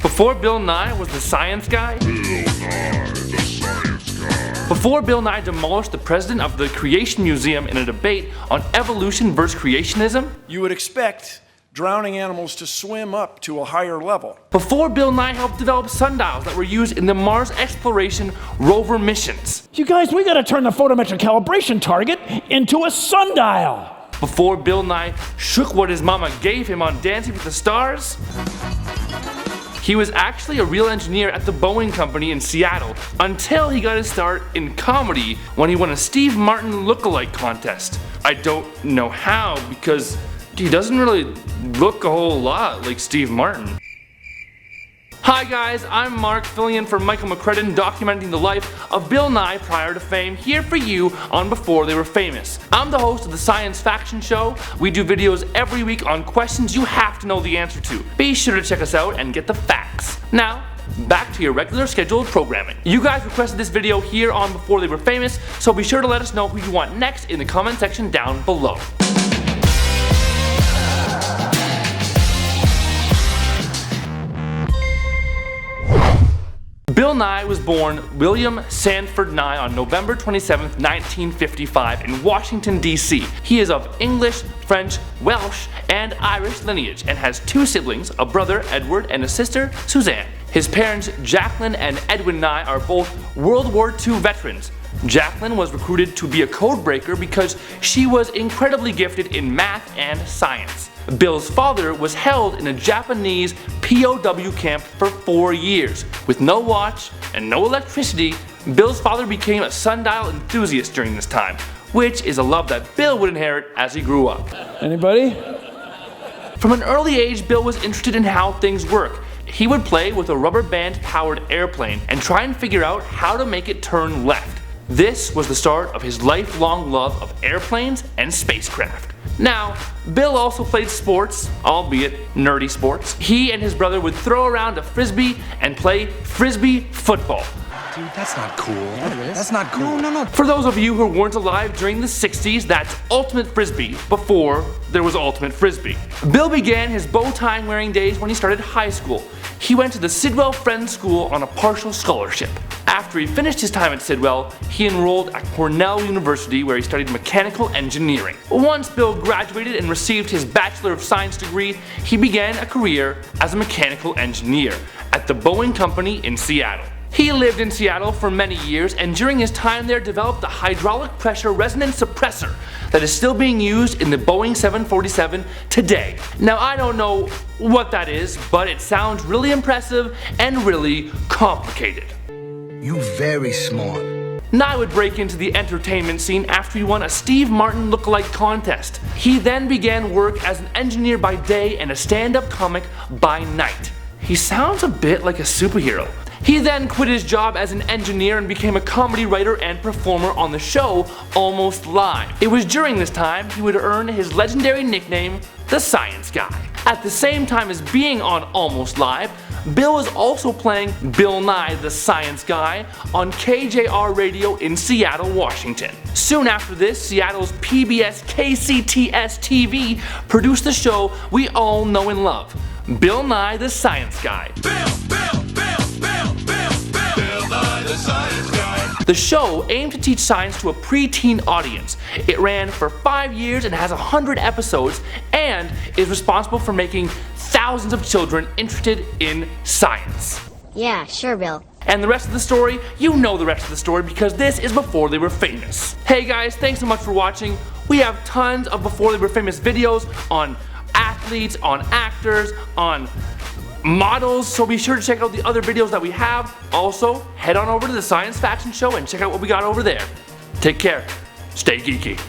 Before Bill Nye was the science guy? Before Bill Nye demolished the president of the Creation Museum in a debate on evolution versus creationism? You would expect drowning animals to swim up to a higher level. Before Bill Nye helped develop sundials that were used in the Mars exploration rover missions? You guys, we gotta turn the photometric calibration target into a sundial. Before Bill Nye shook what his mama gave him on Dancing with the Stars? He was actually a real engineer at the Boeing Company in Seattle until he got his start in comedy when he won a Steve Martin look-alike contest. I don't know how, because he doesn't really look a whole lot like Steve Martin. Hi guys, I'm Mark, filling in for Michael McCredden, documenting the life of Bill Nye prior to fame, here for you on Before They Were Famous. I'm the host of the Science Faction Show. We do videos every week on questions you have to know the answer to. Be sure to check us out and get the facts. Now, back to your regular scheduled programming. You guys requested this video here on Before They Were Famous, so be sure to let us know who you want next in the comment section down below. Bill Nye was born William Sanford Nye on November 27, 1955 in Washington, D.C. He is of English, French, Welsh, and Irish lineage and has two siblings, a brother, Edward, and a sister, Suzanne. His parents, Jacqueline and Edwin Nye, are both World War II veterans. Jacqueline was recruited to be a code breaker because she was incredibly gifted in math and science. Bill's father was held in a Japanese POW camp for 4 years. With no watch and no electricity, Bill's father became a sundial enthusiast during this time, which is a love that Bill would inherit as he grew up. Anybody? From an early age, Bill was interested in how things work. He would play with a rubber band powered airplane and try and figure out how to make it turn left. This was the start of his lifelong love of airplanes and spacecraft. Now, Bill also played sports, albeit nerdy sports. He and his brother would throw around a frisbee and play frisbee football. Dude, that's not cool. Yeah, it is. That's not cool. No. For those of you who weren't alive during the 60s, that's Ultimate Frisbee, before there was Ultimate Frisbee. Bill began his bow tie wearing days when he started high school. He went to the Sidwell Friends School on a partial scholarship. After he finished his time at Sidwell, he enrolled at Cornell University where he studied mechanical engineering. Once Bill graduated and received his Bachelor of Science degree, he began a career as a mechanical engineer at the Boeing Company in Seattle. He lived in Seattle for many years and during his time there developed a hydraulic pressure resonance suppressor that is still being used in the Boeing 747 today. Now I don't know what that is, but it sounds really impressive and really complicated. You very smart. Nye would break into the entertainment scene after he won a Steve Martin look-alike contest. He then began work as an engineer by day and a stand-up comic by night. He sounds a bit like a superhero. He then quit his job as an engineer and became a comedy writer and performer on the show Almost Live. It was during this time he would earn his legendary nickname, the Science Guy. At the same time as being on Almost Live, Bill was also playing Bill Nye the Science Guy on KJR Radio in Seattle, Washington. Soon after this, Seattle's PBS KCTS TV produced the show we all know and love, Bill Nye the Science Guy. The show aimed to teach science to a preteen audience. It ran for 5 years and has 100 episodes and is responsible for making thousands of children interested in science. Yeah, sure, Bill. And the rest of the story, you know the rest of the story because this is Before They Were Famous. Hey guys, thanks so much for watching. We have tons of Before They Were Famous videos on athletes, on actors, on models, so be sure to check out the other videos that we have. Also, head on over to the Science Faction Show and check out what we got over there. Take care. Stay geeky.